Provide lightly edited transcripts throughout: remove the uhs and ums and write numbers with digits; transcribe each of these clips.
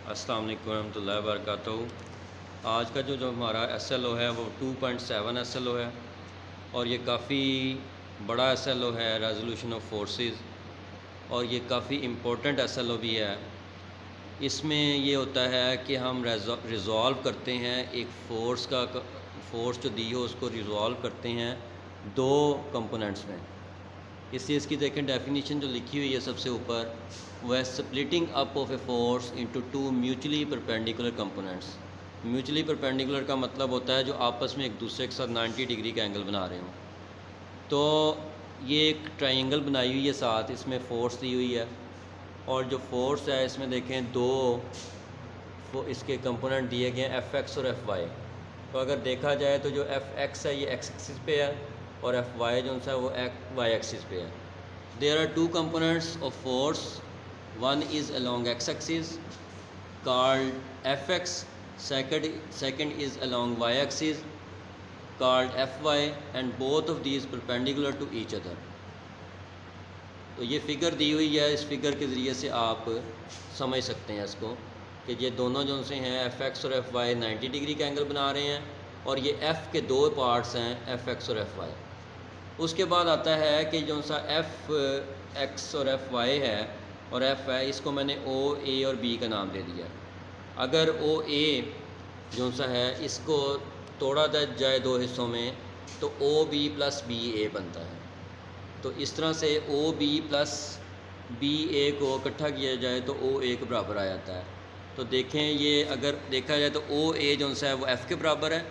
अस्सलाम वालेकुम रहमतुल्लाहि व बरकातहू। आज का जो हमारा SLO है वो 2.7 SLO है और ये काफ़ी बड़ा SLO है, रेजोल्यूशन ऑफ फोर्सेस, और ये काफ़ी इम्पोर्टेंट SLO भी है। इसमें ये होता है कि हम रिज़ॉल्व करते हैं एक फ़ोर्स जो दी हो उसको रिज़ॉल्व करते हैं दो कंपोनेंट्स में। इसलिए इसकी देखें डेफिनेशन जो लिखी हुई है सबसे ऊपर, वह है splitting up of a force into two mutually perpendicular components. Mutually perpendicular का मतलब होता है जो आपस में एक दूसरे के साथ 90 डिग्री का एंगल बना रहे हों। तो ये एक ट्रायंगल बनाई हुई है, साथ इसमें फ़ोर्स दी हुई है, और जो फोर्स है इसमें देखें दो इसके कंपोनेंट दिए गए हैं, Fx और Fy। तो अगर देखा जाए तो जो Fx है ये x एक्सिस पे है और Fy जो सा है वो y एक्सिस पे है। There are two components of force, one is along x axis called Fx, second is along y axis called Fy, and both of these perpendicular to each other। तो ये figure दी हुई है, इस figure के ज़रिए से आप समझ सकते हैं इसको कि ये दोनों जो से हैं Fx और Fy 90 डिग्री का एंगल बना रहे हैं, और ये F के दो पार्ट्स हैं Fx और Fy। उसके बाद आता है कि जो सा Fx और Fy है और F है, इसको मैंने O, A और B का नाम दे दिया। अगर OA जो सा है इसको तोड़ा जाए दो हिस्सों में तो OB प्लस BA बनता है। तो इस तरह से OB प्लस BA को इकट्ठा किया जाए तो OA के बराबर आ जाता है। तो देखें ये अगर देखा जाए तो OA जो सा है वो F के बराबर है,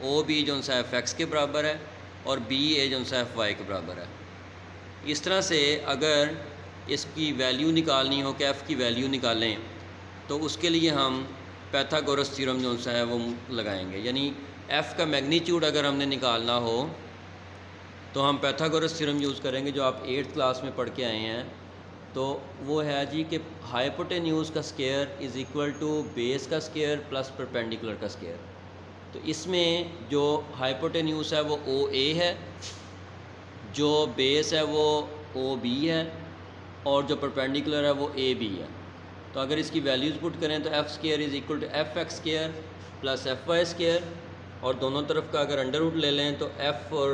OB जो सा है Fx के बराबर है, और BA जो सा है Fy के बराबर है। इस तरह से अगर इसकी वैल्यू निकालनी हो कि F की वैल्यू निकालें तो उसके लिए हम पैथागोरस थ्योरम जो सा है वो लगाएंगे। यानी F का मैग्नीट्यूड अगर हमने निकालना हो तो हम पैथागोरस थ्योरम यूज़ करेंगे, जो आप 8th क्लास में पढ़ के आए हैं। तो वो है जी कि हाइपोटेन्यूज़ का square is equal to base का स्क्वायर प्लस परपेंडिकुलर का स्क्वायर। तो इसमें जो हाइपोटेन्यूज़ है वो OA है, जो बेस है वो OB है, और जो परपेंडिकुलर है वो AB है। तो अगर इसकी वैल्यूज़ पुट करें तो F square is equal to Fx square plus Fy square, और दोनों तरफ का अगर अंडर रूट ले लें तो F और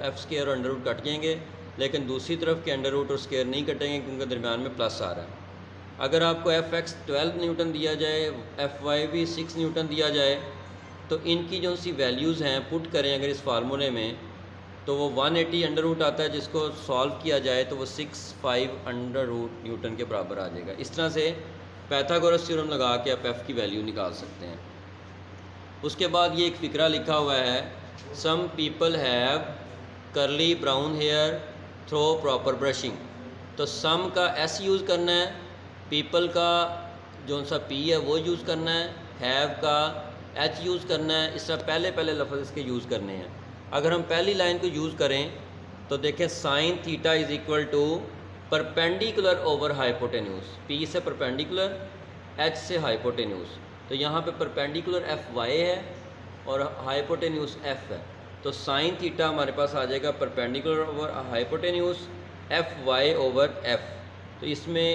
F स्क्वायर और अंडर रूट कट जाएंगे, लेकिन दूसरी तरफ के अंडर रूट और स्क्वायर नहीं कटेंगे क्योंकि दरमियान में प्लस आ रहा है। अगर आपको Fx 12 न्यूटन दिया जाए, Fy भी 6 न्यूटन दिया जाए, तो इनकी जो सी वैल्यूज़ हैं पुट करें अगर इस फार्मूले में तो वो 180 अंडर रूट आता है, जिसको सॉल्व किया जाए तो वो 65 अंडर रूट न्यूटन के बराबर आ जाएगा। इस तरह से पैथागोरस थ्योरम लगा के आप F की वैल्यू निकाल सकते हैं। उसके बाद ये एक फ़िक्रा लिखा हुआ है, some people have curly brown hair through proper brushing. तो सम का S यूज़ करना है, पीपल का जो सा P है वो यूज़ करना है, हैव का H यूज़ करना है। इस तरह पहले लफ्ज़ इसके यूज़ करने हैं। अगर हम पहली लाइन को यूज़ करें तो देखें sine theta is equal to perpendicular over hypotenuse, P से परपेंडिकुलर, H से हाइपोटेन्यूज़। तो यहाँ पे परपेंडिकुलर Fy है और हाइपोटेन्यूज़ F है, तो साइन थीटा हमारे पास आ जाएगा perpendicular over hypotenuse Fy over F। तो इसमें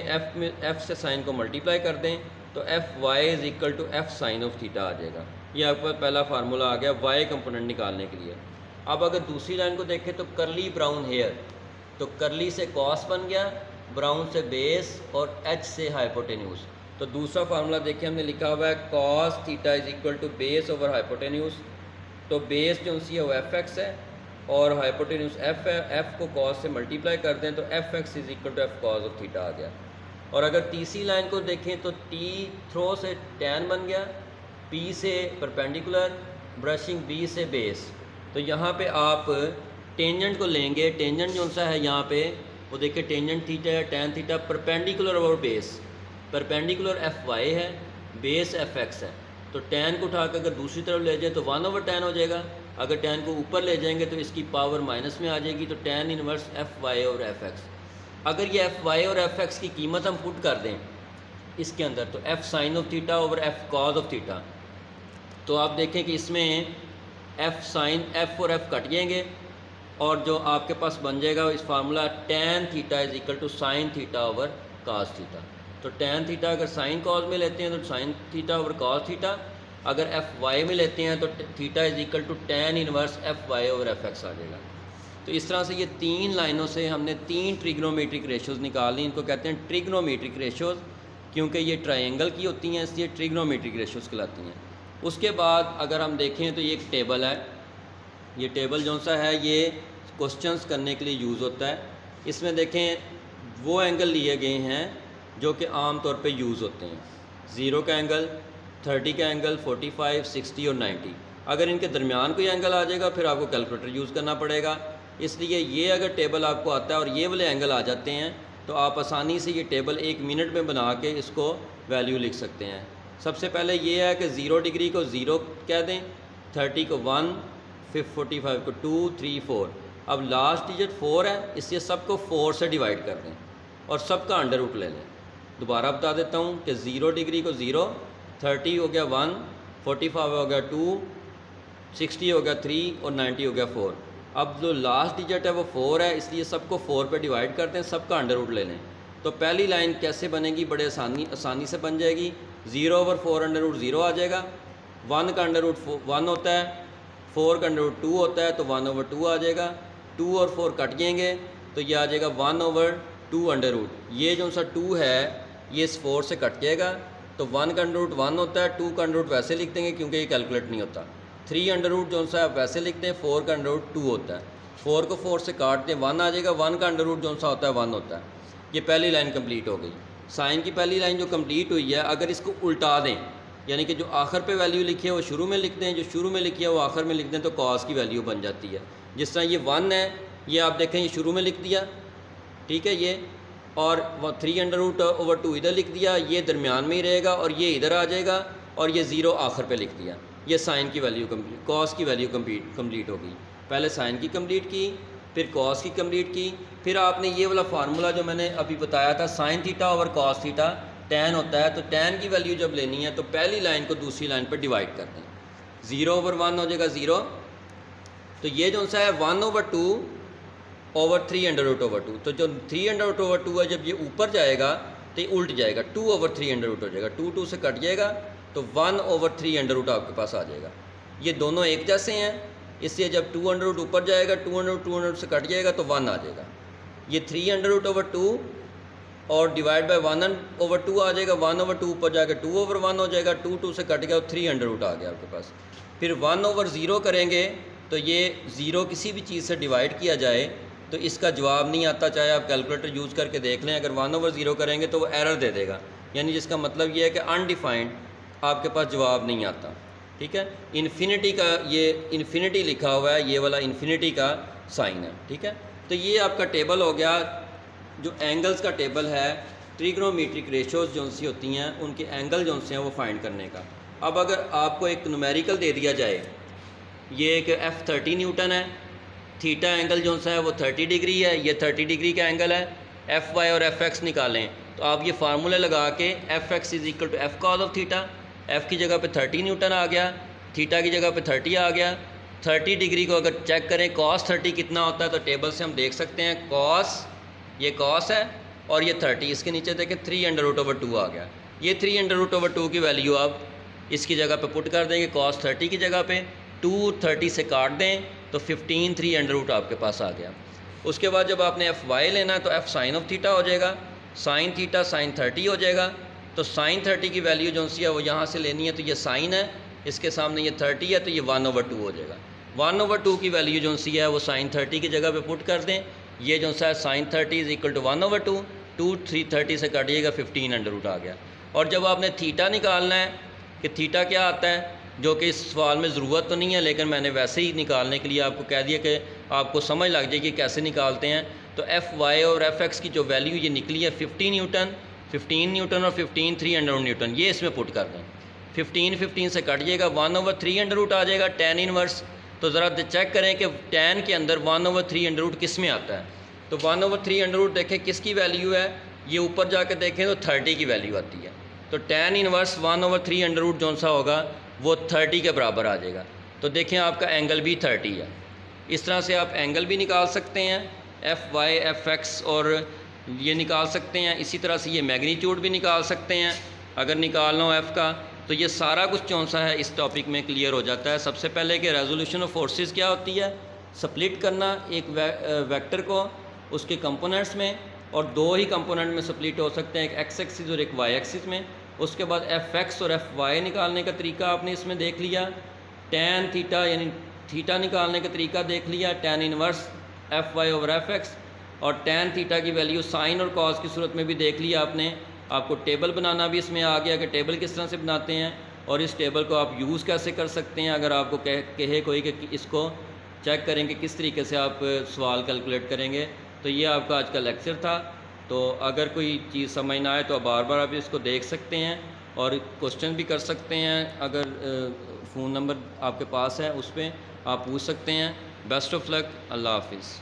F से साइन को मल्टीप्लाई कर दें तो Fy is equal to F sine of theta आ जाएगा। ये आपका पहला फार्मूला आ गया Y कंपोनेंट निकालने के लिए। अब अगर दूसरी लाइन को देखें तो करली ब्राउन हेयर, तो करली से कॉस बन गया, ब्राउन से बेस, और H से हाइपोटेन्यूज़। तो दूसरा फार्मूला देखिए हमने लिखा हुआ है cos theta is equal to base over hypotenuse. तो बेस जो सी है वो Fx है और हाइपोटेन्यूज़ F है। F को कॉस से मल्टीप्लाई कर दें तो Fx is equal to F cos of theta आ गया। और अगर तीसरी लाइन को देखें तो T थ्रो से टैन बन गया, P से परपेंडिकुलर, ब्रशिंग B से बेस। तो यहाँ पे आप टेंजेंट को लेंगे, टेंजेंट जो सा है यहाँ पे वो देखिए टेंजेंट थीटा है, tan theta perpendicular over base. Perpendicular Fy है, बेस Fx है। तो टैन को उठा कर अगर दूसरी तरफ ले जाए तो 1/tan हो जाएगा। अगर टैन को ऊपर ले जाएंगे तो इसकी पावर माइनस में आ जाएगी, तो टैन इनवर्स Fy और Fx। अगर ये Fy और Fx की कीमत हम पुट कर दें इसके अंदर तो F sine of theta over F cos of theta, तो आप देखें कि इसमें F साइन F और F कट जाएंगे और जो आपके पास बन जाएगा इस formula tan theta is equal to sine theta over cos theta. तो tan थीटा अगर साइन कॉस में लेते हैं तो sine theta over cos theta, अगर एफ वाई में लेते हैं तो theta is equal to tan inverse F Y over F X आ जाएगा। तो इस तरह से ये 3 लाइनों से हमने 3 ट्रिग्नोमेट्रिक रेशोज़ निकाल ली। इनको कहते हैं ट्रिग्नोमेट्रिक रेशोज़, क्योंकि ये ट्रायंगल की होती हैं इसलिए ट्रिग्नोमेट्रिक रेशोज़ कहलाती हैं। उसके बाद अगर हम देखें तो ये एक टेबल है, ये टेबल जो सा है ये क्वेश्चंस करने के लिए यूज़ होता है। इसमें देखें वो एंगल लिए गए हैं जो कि आम तौर पे यूज़ होते हैं, 0 का एंगल, 30 का एंगल, 45, 60 और 90। अगर इनके दरमियान कोई एंगल आ जाएगा फिर आपको कैलकुलेटर यूज़ करना पड़ेगा। इसलिए ये अगर टेबल आपको आता है और ये वाले एंगल आ जाते हैं तो आप आसानी से ये टेबल 1 मिनट में बना के इसको वैल्यू लिख सकते हैं। सबसे पहले ये है कि 0 डिग्री को 0 कह दें, 30 को 1, फिर 45 को 2, 3, 4। अब लास्ट डिजिट 4 है इसलिए सबको 4 से डिवाइड कर दें और सबका अंडर रूट ले लें। दोबारा बता देता हूँ कि 0 डिग्री को 0, 30 हो गया 1, 45 हो गया 2, 60 हो गया 3 और 90 हो गया 4। अब जो लास्ट डिजिट है वो 4 है इसलिए सबको 4 पे डिवाइड करते हैं, सबका अंडर रूट ले लें। तो पहली लाइन कैसे बनेगी, बड़े आसानी से बन जाएगी। 0 ओवर 4 अंडर रूट 0 आ जाएगा, 1 का अंडर रूट 1 होता है, 4 का अंडर रूट 2 होता है तो 1 ओवर 2 आ जाएगा। 2 और 4 कट जाएंगे तो ये आ जाएगा 1 ओवर 2 अंडर रूट। ये जो सा 2 है ये इस 4 से कट जाएगा तो 1 का अंडर रूट 1 होता है, 2 का अंडर रूट वैसे लिख देंगे क्योंकि ये कैलकुलेट नहीं होता। 3 अंडर रूट जो सा आप वैसे लिखते हैं, 4 का अंडर रूट 2 होता है, 4 को 4 से काट दें 1 आ जाएगा, 1 का अंडर रूट जो सा होता है 1 होता है। ये पहली लाइन कंप्लीट हो गई। साइन की पहली लाइन जो कंप्लीट हुई है, अगर इसको उल्टा दें यानी कि जो आखिर पे वैल्यू लिखी है वो शुरू में लिख दें, जो शुरू में लिखी है वो आखिर में लिख दें तो कॉस की वैल्यू बन जाती है। जिस तरह ये 1 है ये आप देखें ये शुरू में लिख दिया, ठीक है ये, और 3 अंडर रूट ओवर 2 इधर लिख दिया, ये दरमियान में ही रहेगा और ये इधर आ जाएगा और ये 0 आखिर पे लिख दिया। ये साइन की वैल्यू कंप्लीट, कॉस की वैल्यू कंप्लीट हो गई। पहले साइन की कंप्लीट की, फिर कॉस की कंप्लीट की, फिर आपने ये वाला फार्मूला जो मैंने अभी बताया था sign theta over cos theta tan होता है, तो tan की वैल्यू जब लेनी है तो पहली लाइन को दूसरी लाइन पर डिवाइड कर दें। 0 ओवर 1 हो जाएगा 0, तो ये जो सा है 1 over 2 over 3 under root over 2। तो जो 3 अंडर रूट ओवर 2 है जब ये ऊपर जाएगा तो ये उल्ट जाएगा, 2 ओवर 3 अंडर रूट हो जाएगा, 2 2 से कट जाएगा तो 1 ओवर 3 अंडर रूट आपके पास आ जाएगा। ये दोनों एक जैसे हैं इसलिए जब 2 अंडर रूट ऊपर जाएगा 2 अंडर रूट से कट जाएगा तो 1 आ जाएगा। ये 3 अंडर रूट ओवर 2 और डिवाइड बाय 1 ओवर 2 आ जाएगा, 1 ओवर 2 ऊपर जाएगा 2 ओवर 1 हो जाएगा, 2 2 से कट गया और 3 अंडर रूट आ गया आपके पास। फिर 1 ओवर 0 करेंगे तो ये 0 किसी भी चीज़ से डिवाइड किया जाए तो इसका जवाब नहीं आता, चाहे आप कैलकुलेटर यूज़ करके देख लें। अगर 1 ओवर 0 करेंगे तो वो एरर दे देगा, यानी जिसका मतलब ये है कि अनडिफाइंड आपके पास जवाब नहीं आता, ठीक है। इन्फिनिटी का ये इन्फिनिटी लिखा हुआ है, ये वाला इन्फिनिटी का साइन है, ठीक है। तो ये आपका टेबल हो गया, जो एंगल्स का टेबल है, ट्रिग्नोमेट्रिक रेशोज़ जो सी होती हैं उनके एंगल जो से हैं वो फाइंड करने का। अब अगर आपको एक न्यूमेरिकल दे दिया जाए, ये एक F30 न्यूटन है, थीटा एंगल जो सा है वो 30 डिग्री है, ये 30 डिग्री का एंगल है, Fy और Fx निकालें तो आप ये फार्मूले लगा के Fx is equal to F cos of theta, F की जगह पे 30 न्यूटन आ गया, थीटा की जगह पे 30 आ गया। 30 डिग्री को अगर चेक करें cos 30 कितना होता है तो टेबल से हम देख सकते हैं cos, ये cos है और ये 30, इसके नीचे देखें 3 अंडर रूट ओवर 2 आ गया। ये 3 अंडर रूट ओवर 2 की वैल्यू आप इसकी जगह पे पुट कर देंगे, cos 30 की जगह पे 2 30 से काट दें तो 15 3 अंडर रूट आपके पास आ गया। उसके बाद जब आपने Fy लेना है तो F साइन ऑफ थीटा हो जाएगा, साइन थीटा साइन 30 हो जाएगा। तो साइन 30 की वैल्यू जो सी है वो यहाँ से लेनी है, तो ये साइन है, इसके सामने ये 30 है तो ये 1 ओवर 2 हो जाएगा। 1 ओवर 2 की वैल्यू जो सी है वो साइन 30 की जगह पे पुट कर दें, ये जो सा है sine 30 is equal to 1 over 2, 2 3 30 से काटिएगा 15 अंडर रूट आ गया। और जब आपने थीटा निकालना है कि थीटा क्या आता है, जो कि इस सवाल में ज़रूरत तो नहीं है लेकिन मैंने वैसे ही निकालने के लिए आपको कह दिया कि आपको समझ लग जाएगी कैसे निकालते हैं। तो Fy और Fx की जो वैल्यू ये निकली है 15 न्यूटन और 15 3 अंडर रूट न्यूटन, ये इसमें पुट कर दें। 15 से कट जाएगा, 1 ओवर 3 अंडर रूट आ जाएगा tan इनवर्स। तो ज़रा चेक करें कि tan के अंदर 1 ओवर 3 अंडर रूट किस में आता है। तो 1 ओवर 3 अंडर रूट देखें किसकी वैल्यू है, ये ऊपर जाके देखें तो 30 की वैल्यू आती है। तो tan inverse 1 over 3 under root जो सा होगा वो 30 के बराबर आ जाएगा। तो देखें आपका एंगल भी 30 है। इस तरह से आप एंगल भी निकाल सकते हैं, Fy Fx और ये निकाल सकते हैं। इसी तरह से ये मैग्नीट्यूड भी निकाल सकते हैं अगर निकालना हो एफ़ का। तो ये सारा कुछ कौन सा है इस टॉपिक में क्लियर हो जाता है। सबसे पहले कि रेजोल्यूशन ऑफ फोर्सेस क्या होती है, स्प्लिट करना एक वेक्टर को उसके कंपोनेंट्स में, और दो ही कंपोनेंट में स्प्लिट हो सकते हैं, एक एक्स एक्सिस और एक वाई एक्सिस में। उसके बाद एफ एक्स और एफ वाई निकालने का तरीका आपने इसमें देख लिया। टैन थीटा यानी थीटा निकालने का तरीका देख लिया, tan inverse F Y over F X. और टैन थीटा की वैल्यू साइन और कॉस की सूरत में भी देख लिया आपने। आपको टेबल बनाना भी इसमें आ गया कि टेबल किस तरह से बनाते हैं, और इस टेबल को आप यूज़ कैसे कर सकते हैं अगर आपको कहे कोई कि इसको चेक करें कि किस तरीके से आप सवाल कैलकुलेट करेंगे। तो ये आपका आज का लेक्चर था। तो अगर कोई चीज़ समझ ना आए तो बार बार आप इसको देख सकते हैं और क्वेश्चन भी कर सकते हैं। अगर फ़ोन नंबर आपके पास है उस पर आप पूछ सकते हैं। बेस्ट ऑफ लक, अल्लाह हाफिज़।